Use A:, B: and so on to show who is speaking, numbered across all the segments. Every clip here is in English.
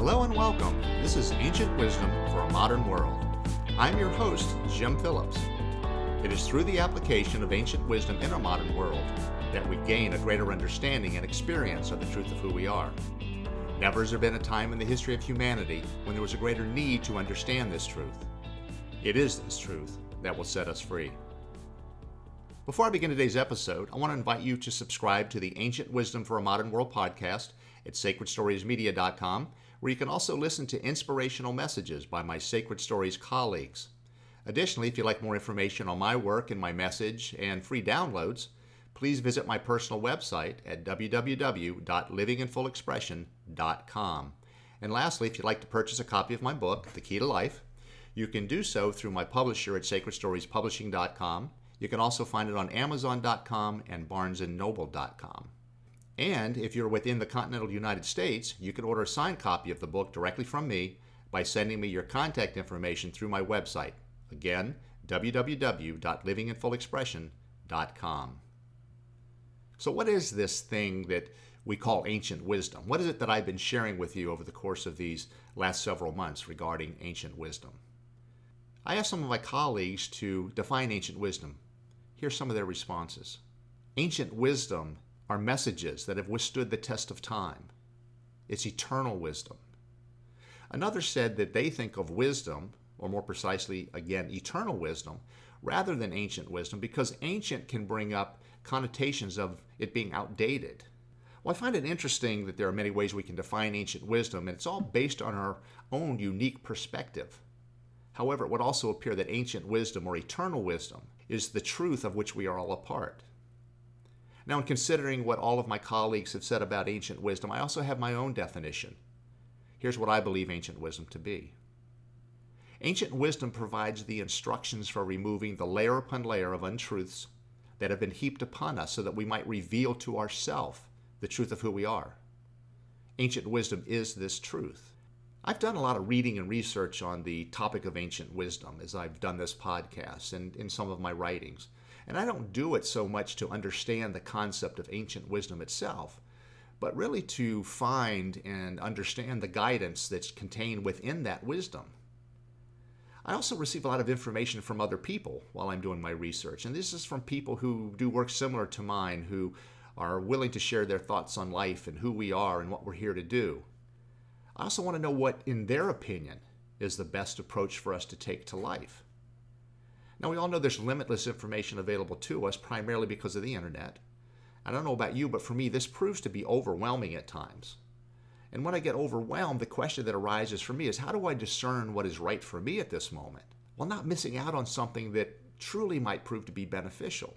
A: Hello and welcome. This is Ancient Wisdom for a Modern World. I'm your host, Jim Phillips. It is through the application of ancient wisdom in our modern world that we gain a greater understanding and experience of the truth of who we are. Never has there been a time in the history of humanity when there was a greater need to understand this truth. It is this truth that will set us free. Before I begin today's episode, I want to invite you to subscribe to the Ancient Wisdom for a Modern World podcast at sacredstoriesmedia.com, where you can also listen to inspirational messages by my Sacred Stories colleagues. Additionally, if you'd like more information on my work and my message and free downloads, please visit my personal website at www.livinginfullexpression.com. And lastly, if you'd like to purchase a copy of my book, The Key to Life, you can do so through my publisher at sacredstoriespublishing.com. You can also find it on Amazon.com and BarnesandNoble.com. And if you're within the continental United States, you can order a signed copy of the book directly from me by sending me your contact information through my website. Again, www.livinginfullexpression.com. So what is this thing that we call ancient wisdom? What is it that I've been sharing with you over the course of these last several months regarding ancient wisdom? I asked some of my colleagues to define ancient wisdom. Here's some of their responses. Ancient wisdom are messages that have withstood the test of time. It's eternal wisdom. Another said that they think of wisdom, or more precisely, again, eternal wisdom, rather than ancient wisdom, because ancient can bring up connotations of it being outdated. Well, I find it interesting that there are many ways we can define ancient wisdom, and it's all based on our own unique perspective. However, it would also appear that ancient wisdom, or eternal wisdom, is the truth of which we are all a part. Now, in considering what all of my colleagues have said about ancient wisdom, I also have my own definition. Here's what I believe ancient wisdom to be. Ancient wisdom provides the instructions for removing the layer upon layer of untruths that have been heaped upon us so that we might reveal to ourselves the truth of who we are. Ancient wisdom is this truth. I've done a lot of reading and research on the topic of ancient wisdom as I've done this podcast and in some of my writings. And I don't do it so much to understand the concept of ancient wisdom itself, but really to find and understand the guidance that's contained within that wisdom. I also receive a lot of information from other people while I'm doing my research, and this is from people who do work similar to mine, who are willing to share their thoughts on life and who we are and what we're here to do. I also want to know what, in their opinion, is the best approach for us to take to life. Now, we all know there's limitless information available to us, primarily because of the internet. I don't know about you, but for me, this proves to be overwhelming at times. And when I get overwhelmed, the question that arises for me is, how do I discern what is right for me at this moment, while not missing out on something that truly might prove to be beneficial?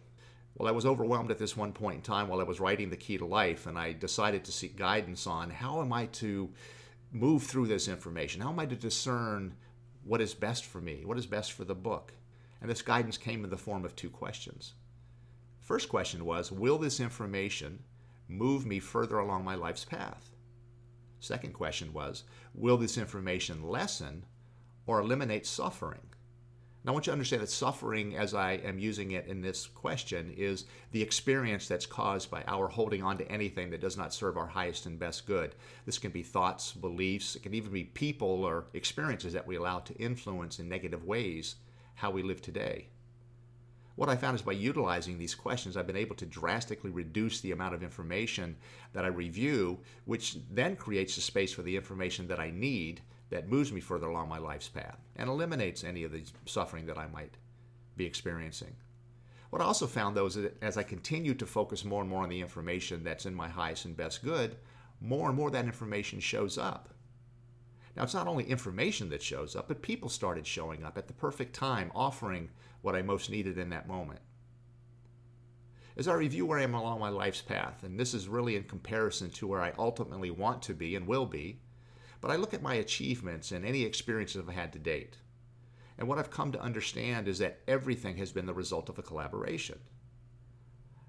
A: Well, I was overwhelmed at this one point in time while I was writing The Key to Life, and I decided to seek guidance on how am I to move through this information? How am I to discern what is best for me, what is best for the book? And this guidance came in the form of two questions. The first question was, will this information move me further along my life's path? Second question was, will this information lessen or eliminate suffering? Now, I want you to understand that suffering, as I am using it in this question, is the experience that's caused by our holding on to anything that does not serve our highest and best good. This can be thoughts, beliefs, it can even be people or experiences that we allow to influence in negative ways how we live today. What I found is by utilizing these questions, I've been able to drastically reduce the amount of information that I review, which then creates the space for the information that I need that moves me further along my life's path and eliminates any of the suffering that I might be experiencing. What I also found, though, is that as I continue to focus more and more on the information that's in my highest and best good, more and more that information shows up. Now, it's not only information that shows up, but people started showing up at the perfect time, offering what I most needed in that moment. As I review where I am along my life's path, and this is really in comparison to where I ultimately want to be and will be, but I look at my achievements and any experiences I've had to date. And what I've come to understand is that everything has been the result of a collaboration.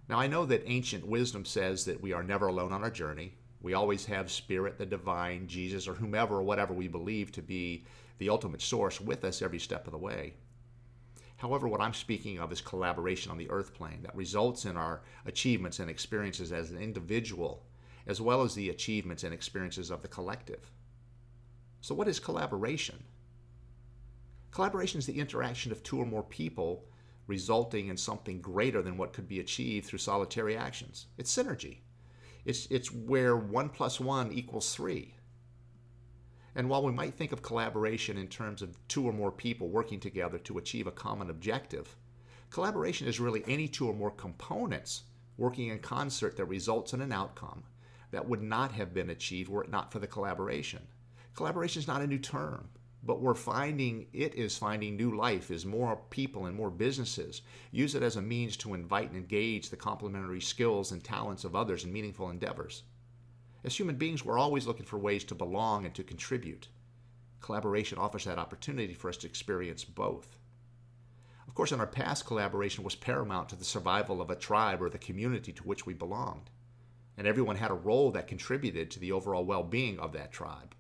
A: Now, I know that ancient wisdom says that we are never alone on our journey. We always have Spirit, the divine, Jesus, or whomever or whatever we believe to be the ultimate source with us every step of the way. However, what I'm speaking of is collaboration on the earth plane that results in our achievements and experiences as an individual, as well as the achievements and experiences of the collective. So what is collaboration? Collaboration is the interaction of two or more people resulting in something greater than what could be achieved through solitary actions. It's synergy. It's where 1 + 1 = 3. And while we might think of collaboration in terms of two or more people working together to achieve a common objective, collaboration is really any two or more components working in concert that results in an outcome that would not have been achieved were it not for the collaboration. Collaboration is not a new term, but we're finding it is finding new life as more people and more businesses use it as a means to invite and engage the complementary skills and talents of others in meaningful endeavors. As human beings, we're always looking for ways to belong and to contribute. Collaboration offers that opportunity for us to experience both. Of course, in our past, collaboration was paramount to the survival of a tribe or the community to which we belonged, and everyone had a role that contributed to the overall well-being of that tribe.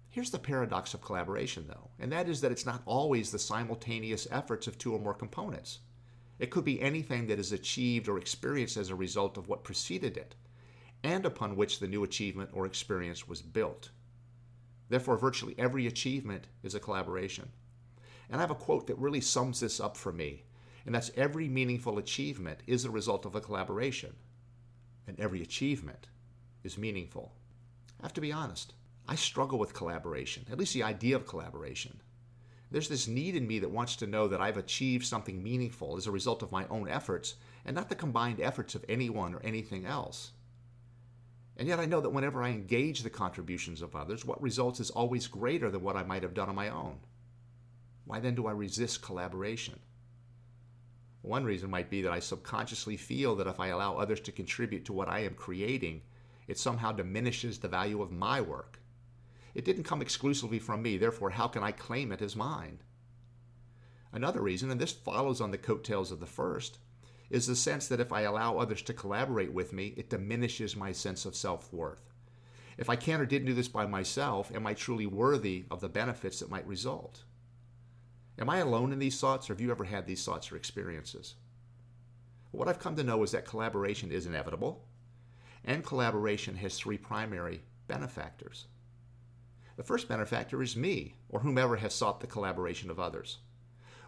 A: Here's the paradox of collaboration, though, and that is that it's not always the simultaneous efforts of two or more components. It could be anything that is achieved or experienced as a result of what preceded it, and upon which the new achievement or experience was built. Therefore, virtually every achievement is a collaboration. And I have a quote that really sums this up for me, and that's every meaningful achievement is a result of a collaboration, and every achievement is meaningful. I have to be honest, I struggle with collaboration, at least the idea of collaboration. There's this need in me that wants to know that I've achieved something meaningful as a result of my own efforts, and not the combined efforts of anyone or anything else. And yet I know that whenever I engage the contributions of others, what results is always greater than what I might have done on my own. Why then do I resist collaboration? One reason might be that I subconsciously feel that if I allow others to contribute to what I am creating, it somehow diminishes the value of my work. It didn't come exclusively from me, therefore how can I claim it as mine? Another reason, and this follows on the coattails of the first, is the sense that if I allow others to collaborate with me, it diminishes my sense of self-worth. If I can or didn't do this by myself, am I truly worthy of the benefits that might result? Am I alone in these thoughts, or have you ever had these thoughts or experiences? What I've come to know is that collaboration is inevitable, and collaboration has three primary benefactors. The first benefactor is me, or whomever has sought the collaboration of others.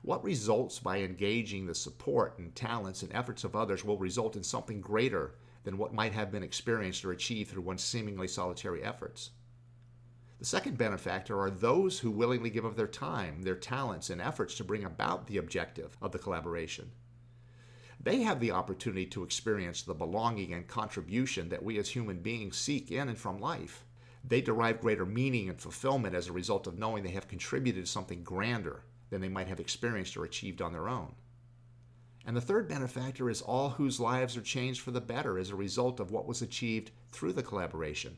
A: What results by engaging the support and talents and efforts of others will result in something greater than what might have been experienced or achieved through one's seemingly solitary efforts. The second benefactor are those who willingly give of their time, their talents, and efforts to bring about the objective of the collaboration. They have the opportunity to experience the belonging and contribution that we as human beings seek in and from life. They derive greater meaning and fulfillment as a result of knowing they have contributed to something grander than they might have experienced or achieved on their own. And the third benefactor is all whose lives are changed for the better as a result of what was achieved through the collaboration.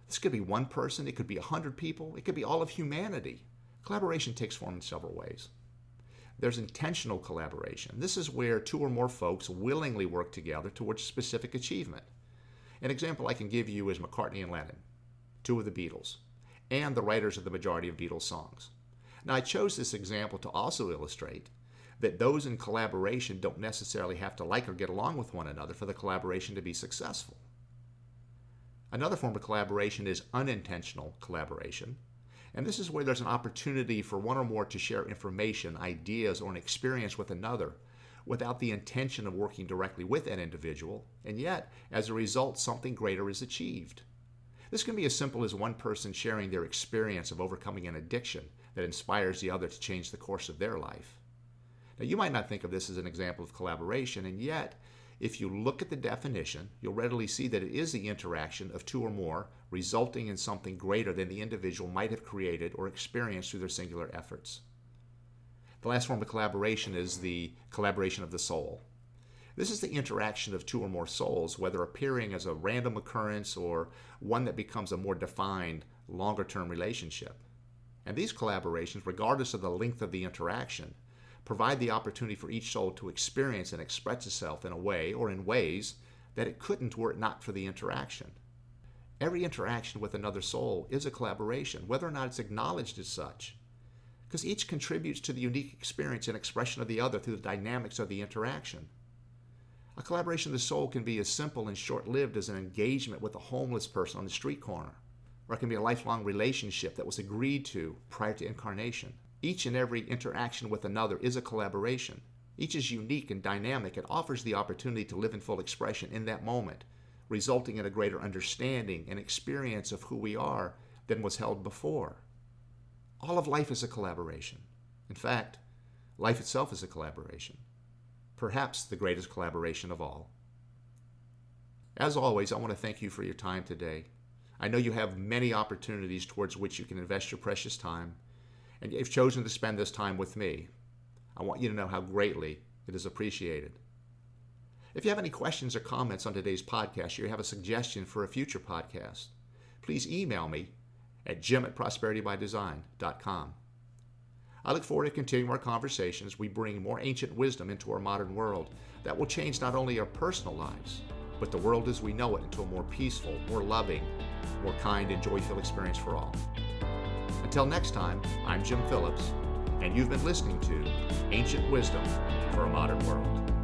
A: This could be one person, it could be 100 people, it could be all of humanity. Collaboration takes form in several ways. There's intentional collaboration. This is where two or more folks willingly work together towards specific achievement. An example I can give you is McCartney and Lennon, two of the Beatles, and the writers of the majority of Beatles songs. Now, I chose this example to also illustrate that those in collaboration don't necessarily have to like or get along with one another for the collaboration to be successful. Another form of collaboration is unintentional collaboration, and this is where there's an opportunity for one or more to share information, ideas, or an experience with another without the intention of working directly with an individual, and yet, as a result, something greater is achieved. This can be as simple as one person sharing their experience of overcoming an addiction that inspires the other to change the course of their life. Now, you might not think of this as an example of collaboration, and yet, if you look at the definition, you'll readily see that it is the interaction of two or more resulting in something greater than the individual might have created or experienced through their singular efforts. The last form of collaboration is the collaboration of the soul. This is the interaction of two or more souls, whether appearing as a random occurrence or one that becomes a more defined, longer-term relationship. And these collaborations, regardless of the length of the interaction, provide the opportunity for each soul to experience and express itself in a way or in ways that it couldn't were it not for the interaction. Every interaction with another soul is a collaboration, whether or not it's acknowledged as such, because each contributes to the unique experience and expression of the other through the dynamics of the interaction. A collaboration of the soul can be as simple and short-lived as an engagement with a homeless person on the street corner, or it can be a lifelong relationship that was agreed to prior to incarnation. Each and every interaction with another is a collaboration. Each is unique and dynamic and offers the opportunity to live in full expression in that moment, resulting in a greater understanding and experience of who we are than was held before. All of life is a collaboration. In fact, life itself is a collaboration, perhaps the greatest collaboration of all. As always, I want to thank you for your time today. I know you have many opportunities towards which you can invest your precious time, and you've chosen to spend this time with me. I want you to know how greatly it is appreciated. If you have any questions or comments on today's podcast, or you have a suggestion for a future podcast, please email me at jim@prosperitybydesign.com. I look forward to continuing our conversations. We bring more ancient wisdom into our modern world that will change not only our personal lives, but the world as we know it into a more peaceful, more loving, more kind and joyful experience for all. Until next time, I'm Jim Phillips, and you've been listening to Ancient Wisdom for a Modern World.